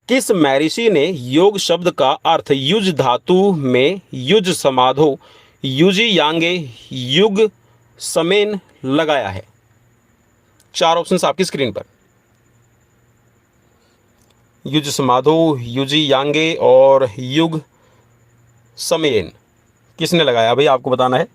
किस महर्षि ने योग शब्द का अर्थ युज धातु में युज समाधो युजी यांगे युग समेन लगाया है? चार ऑप्शंस आपकी स्क्रीन पर। युज समाधो, युजी यांगे और युग समेन, किसने लगाया भाई, आपको बताना है।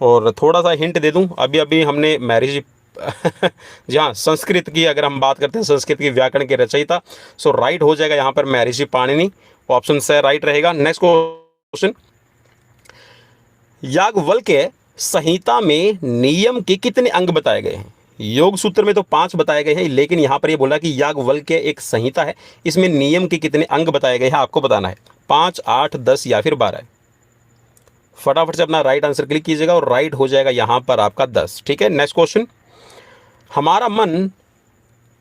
और थोड़ा सा हिंट दे दूं, अभी अभी हमने महर्षि जी हाँ, संस्कृत की अगर हम बात करते हैं, संस्कृत की व्याकरण के रचयिता, सो राइट हो जाएगा यहाँ पर महर्षि पाणिनि, ऑप्शन से राइट रहेगा। नेक्स्ट क्वेश्चन, याज्ञवल्क्य संहिता में नियम के कितने अंग बताए गए हैं? योग सूत्र में तो 5 बताए गए हैं, लेकिन यहाँ पर ये बोला कि याज्ञवल्क्य एक संहिता है, इसमें नियम के कितने अंग बताए गए हैं आपको बताना है। 5, 8, 10 या फिर 12। फटाफट से अपना राइट आंसर क्लिक कीजिएगा और राइट हो जाएगा यहाँ पर आपका 10। ठीक है, नेक्स्ट क्वेश्चन, हमारा मन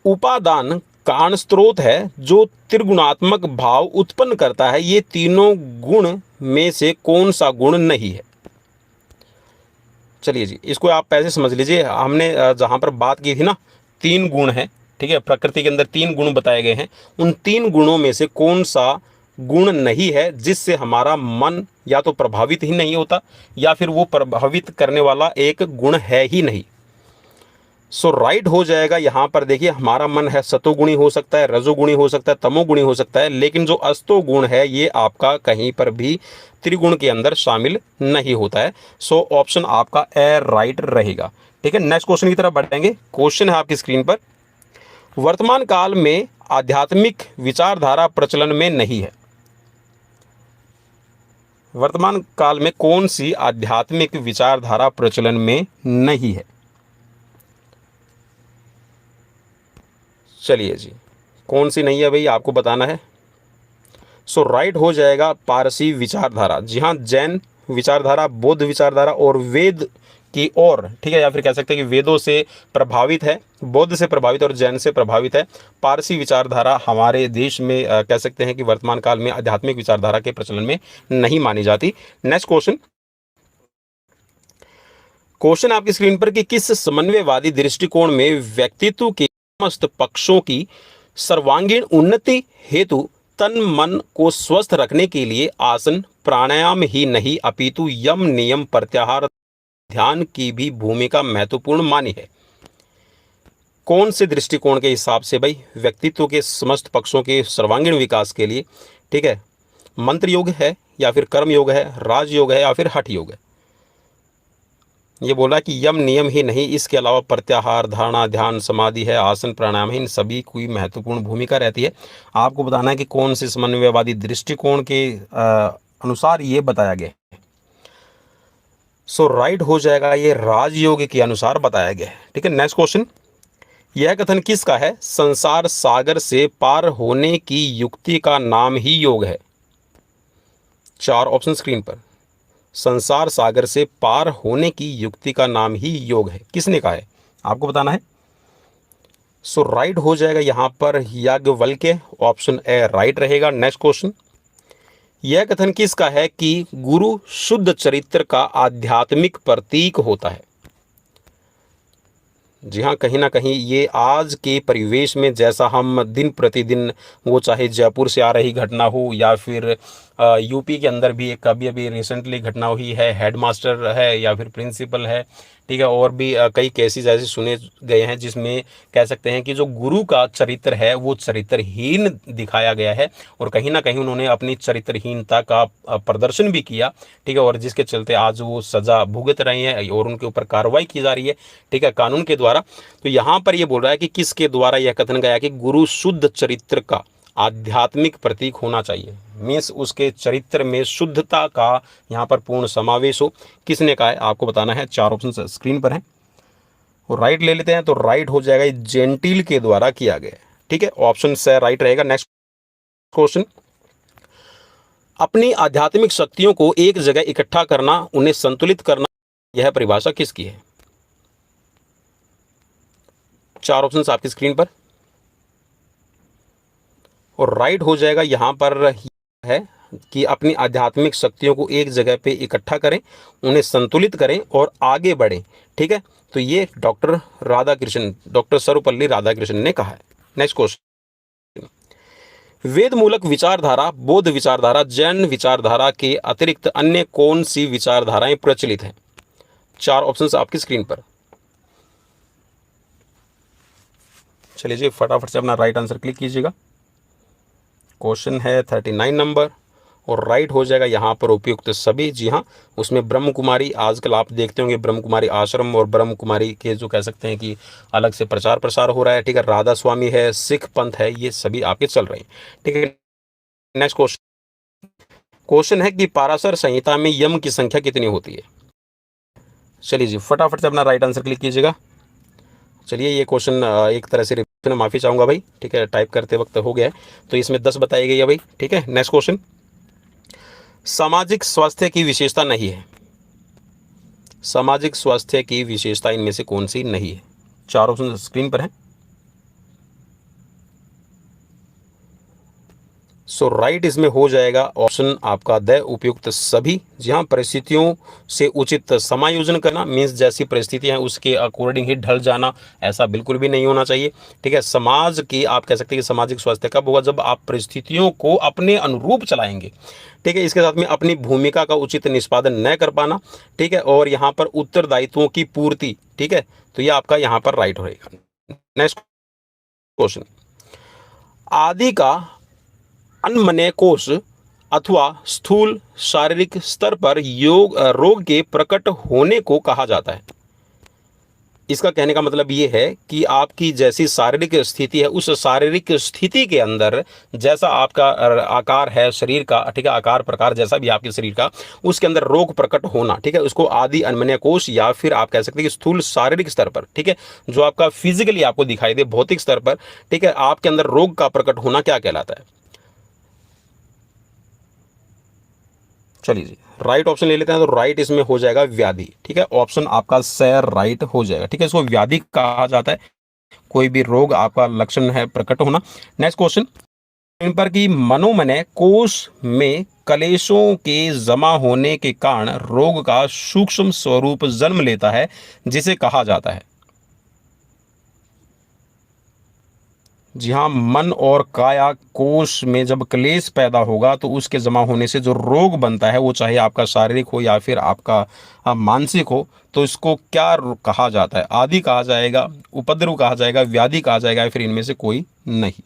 उपादान कारण स्रोत है जो त्रिगुणात्मक भाव उत्पन्न करता है, ये तीनों गुण में से कौन सा गुण नहीं है? चलिए जी, इसको आप पैसे समझ लीजिए। हमने जहां पर बात की थी ना, 3 गुण हैं, ठीक है, प्रकृति के अंदर 3 गुण बताए गए हैं, उन 3 गुणों में से कौन सा गुण नहीं है जिससे हमारा मन या तो प्रभावित ही नहीं होता या फिर वो प्रभावित करने वाला एक गुण है ही नहीं। सो राइट हो जाएगा यहाँ पर। देखिए, हमारा मन है सतोगुणी हो सकता है, रजोगुणी हो सकता है, तमोगुणी हो सकता है, लेकिन जो अस्तो गुण है ये आपका कहीं पर भी त्रिगुण के अंदर शामिल नहीं होता है। सो ऑप्शन आपका ए राइट रहेगा। ठीक है, नेक्स्ट क्वेश्चन की तरफ बढ़ेंगे। क्वेश्चन है आपकी स्क्रीन पर, वर्तमान काल में आध्यात्मिक विचारधारा प्रचलन में नहीं है। वर्तमान काल में कौन सी आध्यात्मिक विचारधारा प्रचलन में नहीं है? चलिए जी, कौन सी नहीं है भाई, आपको बताना है। सो राइट हो जाएगा पारसी विचारधारा। जी हाँ, जैन विचारधारा, बौद्ध विचारधारा और वेद की ओर, ठीक है, या फिर कह सकते हैं कि वेदों से प्रभावित है, बौद्ध से प्रभावित और जैन से प्रभावित है। पारसी विचारधारा हमारे देश में कह सकते हैं कि वर्तमान काल में आध्यात्मिक विचारधारा के प्रचलन में नहीं मानी जाती। नेक्स्ट क्वेश्चन, क्वेश्चन आपकी स्क्रीन पर कि किस समन्वयवादी दृष्टिकोण में व्यक्तित्व के समस्त पक्षों की सर्वांगीण उन्नति हेतु तन मन को स्वस्थ रखने के लिए आसन प्राणायाम ही नहीं अपितु यम नियम प्रत्याहार ध्यान की भी भूमिका महत्वपूर्ण मानी है? कौन से दृष्टिकोण के हिसाब से भाई? व्यक्तित्व के समस्त पक्षों के सर्वांगीण विकास के लिए, ठीक है, मंत्र योग है या फिर कर्म योग है, राजयोग है या फिर हठ योग है? ये बोला कि यम नियम ही नहीं, इसके अलावा प्रत्याहार, धारणा, ध्यान, समाधि है, आसन, प्राणायाम है, इन सभी की महत्वपूर्ण भूमिका रहती है। आपको बताना है कि कौन से समन्वयवादी दृष्टिकोण के अनुसार ये बताया गया है। सो राइट हो जाएगा ये राजयोग के अनुसार बताया गया है। ठीक है, नेक्स्ट क्वेश्चन, यह कथन किसका है? संसार सागर से पार होने की युक्ति का नाम ही योग है। 4 ऑप्शन स्क्रीन पर। संसार सागर से पार होने की युक्ति का नाम ही योग है, किसने कहा है? आपको बताना है। सो राइट हो जाएगा यहाँ पर याज्ञवल्क्य, ऑप्शन ए राइट रहेगा। नेक्स्ट क्वेश्चन, यह कथन किसका है कि गुरु शुद्ध चरित्र का आध्यात्मिक प्रतीक होता है? जी हाँ, कहीं ना कहीं ये आज के परिवेश में, जैसा हम दिन प्रतिदिन, वो चाहे जयपुर से आ रही घटना हो या फिर यूपी के अंदर भी एक अभी अभी रिसेंटली घटना हुई है, हेडमास्टर है या फिर प्रिंसिपल है, ठीक है, और भी कई केसेस ऐसे सुने गए हैं जिसमें कह सकते हैं कि जो गुरु का चरित्र है वो चरित्रहीन दिखाया गया है और कहीं ना कहीं उन्होंने अपनी चरित्रहीनता का प्रदर्शन भी किया, ठीक है, और जिसके चलते आज वो सज़ा भुगत रहे हैं और उनके ऊपर कार्रवाई की जा रही है, ठीक है, कानून के द्वारा। तो यहाँ पर ये बोल रहा है कि किसके द्वारा यह कथन गया कि गुरु शुद्ध चरित्र का आध्यात्मिक प्रतीक होना चाहिए, मीन्स उसके चरित्र में शुद्धता का यहाँ पर पूर्ण समावेश हो। किसने कहा है? आपको बताना है। 4 ऑप्शन स्क्रीन पर हैं और राइट ले लेते हैं। तो राइट हो जाएगा जेंटिल के द्वारा किया गया, ठीक है, ऑप्शन से राइट रहेगा। नेक्स्ट क्वेश्चन, अपनी आध्यात्मिक शक्तियों को एक जगह इकट्ठा करना, उन्हें संतुलित करना, यह परिभाषा किसकी है? 4 ऑप्शन आपकी स्क्रीन पर और राइट हो जाएगा यहाँ पर है कि अपनी आध्यात्मिक शक्तियों को एक जगह पे इकट्ठा करें, उन्हें संतुलित करें और आगे बढ़ें, ठीक है। तो ये डॉक्टर राधाकृष्णन, डॉक्टर सर्वपल्ली राधाकृष्णन ने कहा है। नेक्स्ट क्वेश्चन, वेद मूलक विचारधारा, बौद्ध विचारधारा, जैन विचारधारा के अतिरिक्त अन्य कौन सी विचारधाराएं प्रचलित हैं? 4 ऑप्शंस आपकी स्क्रीन पर। चलिए जी, फटाफट से अपना राइट आंसर क्लिक कीजिएगा। क्वेश्चन है 39 नंबर और राइट हो जाएगा यहाँ पर उपयुक्त सभी। जी हाँ, उसमें ब्रह्म कुमारी, आजकल आप देखते होंगे ब्रह्म कुमारी आश्रम और ब्रह्म कुमारी के जो कह सकते हैं कि अलग से प्रचार प्रसार हो रहा है, ठीक है। राधा स्वामी है, सिख पंथ है, ये सभी आपके चल रहे हैं, ठीक है। नेक्स्ट क्वेश्चन है कि पाराशर संहिता में यम की संख्या कितनी होती है? चलिए जी, फटाफट से अपना राइट आंसर क्लिक कीजिएगा। चलिए, ये क्वेश्चन एक तरह से रिपीट, माफ़ी चाहूँगा भाई, ठीक है, टाइप करते वक्त हो गया है, तो इसमें 10 बताई गई है भाई, ठीक है। नेक्स्ट क्वेश्चन, सामाजिक स्वास्थ्य की विशेषता नहीं है। सामाजिक स्वास्थ्य की विशेषता इनमें से कौन सी नहीं है? 4 ऑप्शन स्क्रीन पर है। सो राइट इसमें हो जाएगा ऑप्शन आपका द उपयुक्त सभी। जी हाँ, परिस्थितियों से उचित समायोजन करना, मीन्स जैसी परिस्थितियां हैं उसके अकॉर्डिंग ही ढल जाना, ऐसा बिल्कुल भी नहीं होना चाहिए, ठीक है। समाज की आप कह सकते हैं कि सामाजिक स्वास्थ्य कब होगा? जब आप परिस्थितियों को अपने अनुरूप चलाएंगे, ठीक है। इसके साथ में अपनी भूमिका का उचित निष्पादन न कर पाना, ठीक है, और यहाँ पर उत्तरदायित्वों की पूर्ति, ठीक है, तो ये आपका यहाँ पर राइट होगा। नेक्स्ट क्वेश्चन, आदि का अनमने कोष अथवा स्थूल शारीरिक स्तर पर रोग के प्रकट होने को कहा जाता है। इसका कहने का मतलब ये है कि आपकी जैसी शारीरिक स्थिति है, उस शारीरिक स्थिति के अंदर जैसा आपका आकार है शरीर का, ठीक है, आकार प्रकार जैसा भी आपके शरीर का, उसके अंदर रोग प्रकट होना, ठीक है, उसको आदि अनमन्य कोष या फिर आप कह सकते हैं कि स्थूल शारीरिक स्तर पर, ठीक है, जो आपका फिजिकली आपको दिखाई दे भौतिक स्तर पर, ठीक है, आपके अंदर रोग का प्रकट होना क्या कहलाता है? चलिए जी, राइट ऑप्शन ले लेते हैं, तो राइट इसमें हो जाएगा व्याधि, ठीक है। ऑप्शन आपका सर राइट हो जाएगा, ठीक है। इसको व्याधि कहा जाता है, कोई भी रोग आपका लक्षण है प्रकट होना। नेक्स्ट क्वेश्चन, इन पर कि मनोमय कोष में कलेशों के जमा होने के कारण रोग का सूक्ष्म स्वरूप जन्म लेता है, जिसे कहा जाता है। जी हाँ, मन और काया कोष में जब क्लेश पैदा होगा तो उसके जमा होने से जो रोग बनता है, वो चाहे आपका शारीरिक हो या फिर आपका मानसिक हो, तो इसको क्या कहा जाता है? आदि कहा जाएगा, उपद्रव कहा जाएगा, व्याधि कहा जाएगा, या फिर इनमें से कोई नहीं?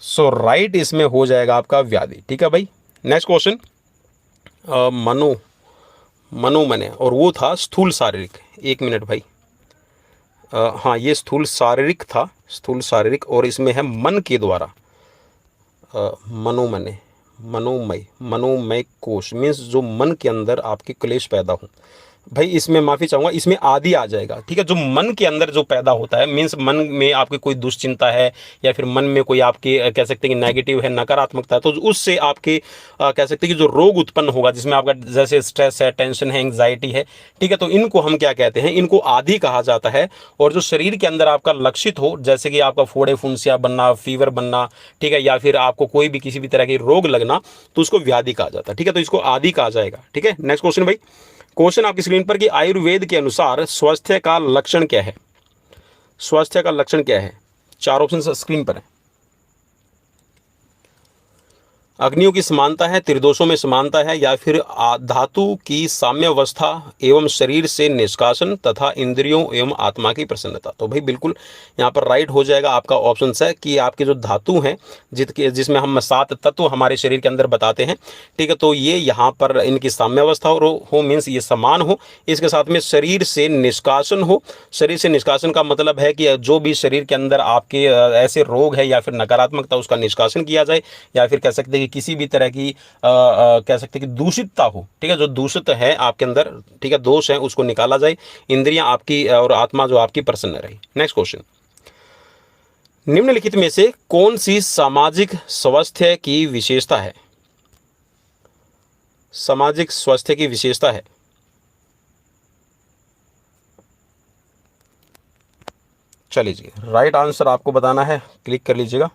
सो राइट इसमें हो जाएगा आपका व्याधि, ठीक है भाई। नेक्स्ट क्वेश्चन, मनोमय और वो था स्थूल शारीरिक। एक मिनट भाई, हाँ, ये स्थूल शारीरिक था, स्थूल शारीरिक, और इसमें है मन के द्वारा मनोमय, मनोमय कोष मीन्स जो मन के अंदर आपके क्लेश पैदा हो। भाई इसमें माफ़ी चाहूँगा, इसमें आदि आ जाएगा, ठीक है। जो मन के अंदर जो पैदा होता है, मीन्स मन में आपकी कोई दुश्चिंता है या फिर मन में कोई आपके कह सकते हैं कि नेगेटिव है, नकारात्मकता है, तो उससे आपके कह सकते हैं कि जो रोग उत्पन्न होगा, जिसमें आपका जैसे स्ट्रेस है, टेंशन है, एंग्जाइटी है, ठीक है, तो इनको हम क्या कहते हैं? इनको आदि कहा जाता है। और जो शरीर के अंदर आपका लक्षित हो, जैसे कि आपका फोड़े फुंसिया बनना, फीवर बनना, ठीक है, या फिर आपको कोई भी किसी भी तरह की रोग लगना, तो उसको व्याधि कहा जाता है, ठीक है, तो इसको आदि कहा जाएगा, ठीक है। नेक्स्ट क्वेश्चन भाई, क्वेश्चन आपकी स्क्रीन पर कि आयुर्वेद के अनुसार स्वास्थ्य का लक्षण क्या है? स्वास्थ्य का लक्षण क्या है? 4 ऑप्शन स्क्रीन पर है। अग्नियों की समानता है, त्रिदोषों में समानता है, या फिर धातु की साम्यावस्था एवं शरीर से निष्कासन तथा इंद्रियों एवं आत्मा की प्रसन्नता। तो भाई बिल्कुल यहाँ पर राइट हो जाएगा आपका ऑप्शन है कि आपके जो धातु हैं जिसमें हम 7 तत्व हमारे शरीर के अंदर बताते हैं, ठीक है, तो ये यहाँ पर इनकी साम्यावस्था हो मीन्स ये समान हो, इसके साथ में शरीर से निष्कासन हो। शरीर से निष्कासन का मतलब है कि जो भी शरीर के अंदर आपके ऐसे रोग है या फिर नकारात्मकता, उसका निष्कासन किया जाए, या फिर कह सकते हैं किसी भी तरह की कह सकते हैं कि दूषितता हो, ठीक है, जो दूषित है आपके अंदर, ठीक है, दोष है, उसको निकाला जाए, इंद्रियां आपकी और आत्मा जो आपकी प्रसन्न रहे। नेक्स्ट क्वेश्चन, निम्नलिखित में से कौन सी सामाजिक स्वास्थ्य की विशेषता है? सामाजिक स्वास्थ्य की विशेषता है। चलिए जी, राइट आंसर आपको बताना है, क्लिक कर लीजिएगा।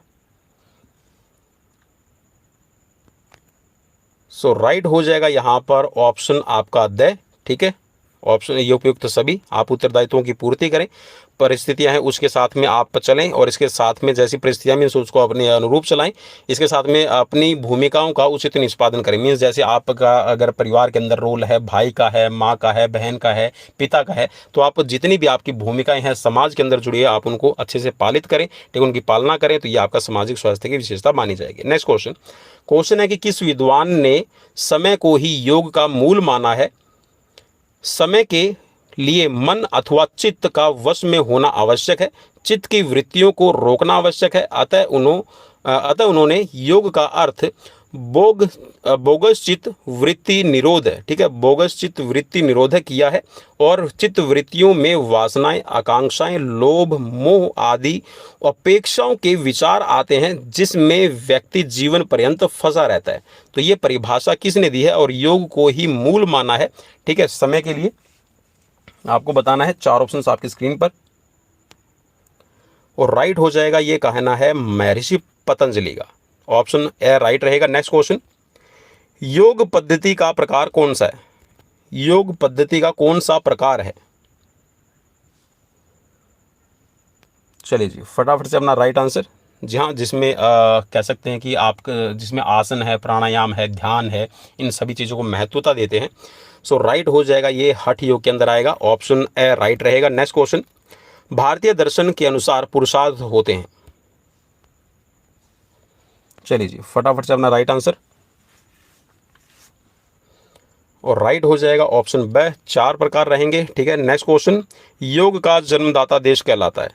सो राइट हो जाएगा यहाँ पर ऑप्शन आपका द, ठीक है, ऑप्शन ये उपयुक्त सभी आप उत्तरदायित्वों की पूर्ति करें, परिस्थितियां हैं उसके साथ में आप चलें और इसके साथ में जैसी परिस्थितियां मीन्स उसको अपने अनुरूप चलाएं, इसके साथ में अपनी भूमिकाओं का उचित निष्पादन करें। मीन्स जैसे आपका अगर परिवार के अंदर रोल है, भाई का है, माँ का है, बहन का है, पिता का है, तो आप जितनी भी आपकी भूमिकाएं हैं समाज के अंदर जुड़ी है आप उनको अच्छे से पालित करें, ठीक, उनकी पालना करें, तो ये आपका सामाजिक स्वास्थ्य की विशेषता मानी जाएगी। नेक्स्ट क्वेश्चन, क्वेश्चन है कि किस विद्वान ने समय को ही योग का मूल माना है? समय के लिए मन अथवा चित्त का वश में होना आवश्यक है, चित्त की वृत्तियों को रोकना आवश्यक है, अतः उन्होंने योग का अर्थ बोग बोगस चित्त वृत्ति निरोध है, ठीक है, बोगस चित्त वृत्ति निरोध किया है। और चित्त वृत्तियों में वासनाएं, आकांक्षाएं, लोभ, मोह आदि अपेक्षाओं के विचार आते हैं जिसमें व्यक्ति जीवन पर्यंत फंसा रहता है। तो ये परिभाषा किसने दी है और योग को ही मूल माना है? ठीक है, समय के लिए आपको बताना है। 4 ऑप्शंस आपकी स्क्रीन पर और राइट हो जाएगा, ये कहना है महर्षि पतंजलि का। ऑप्शन ए राइट रहेगा। नेक्स्ट क्वेश्चन, योग पद्धति का प्रकार कौन सा है? योग पद्धति का कौन सा प्रकार है? चलिए जी, फटाफट से अपना राइट आंसर। जी हाँ, जिसमें कह सकते हैं कि आप जिसमें आसन है, प्राणायाम है, ध्यान है, इन सभी चीज़ों को महत्वता देते हैं। सो राइट हो जाएगा, ये हठ योग के अंदर आएगा। ऑप्शन ए राइट रहेगा। नेक्स्ट क्वेश्चन, भारतीय दर्शन के अनुसार पुरुषार्थ होते हैं। चलिए जी, फटाफट से अपना राइट आंसर और राइट हो जाएगा ऑप्शन बी, 4 प्रकार रहेंगे। ठीक है, नेक्स्ट क्वेश्चन, योग का जन्मदाता देश कहलाता है।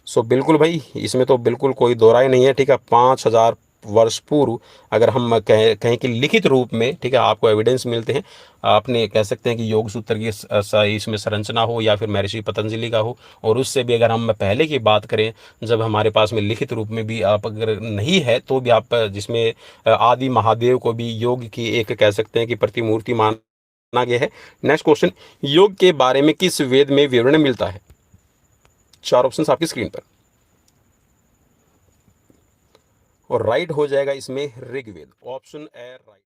सो बिल्कुल भाई, इसमें तो बिल्कुल कोई दो राय नहीं है। ठीक है, 5000 वर्ष पूर्व अगर हम कहें कि लिखित रूप में, ठीक है, आपको एविडेंस मिलते हैं, आपने कह सकते हैं कि योग सूत्र की इसमें संरचना हो या फिर महर्षि पतंजलि का हो, और उससे भी अगर हम पहले की बात करें जब हमारे पास में लिखित रूप में भी आप अगर नहीं है तो भी आप जिसमें आदि महादेव को भी योग की एक कह सकते हैं कि प्रतिमूर्ति माना गया है। नेक्स्ट क्वेश्चन, योग के बारे में किस वेद में विवरण मिलता है? 4 ऑप्शंस आपकी स्क्रीन पर और राइट हो जाएगा इसमें ऋग्वेद। Option A right.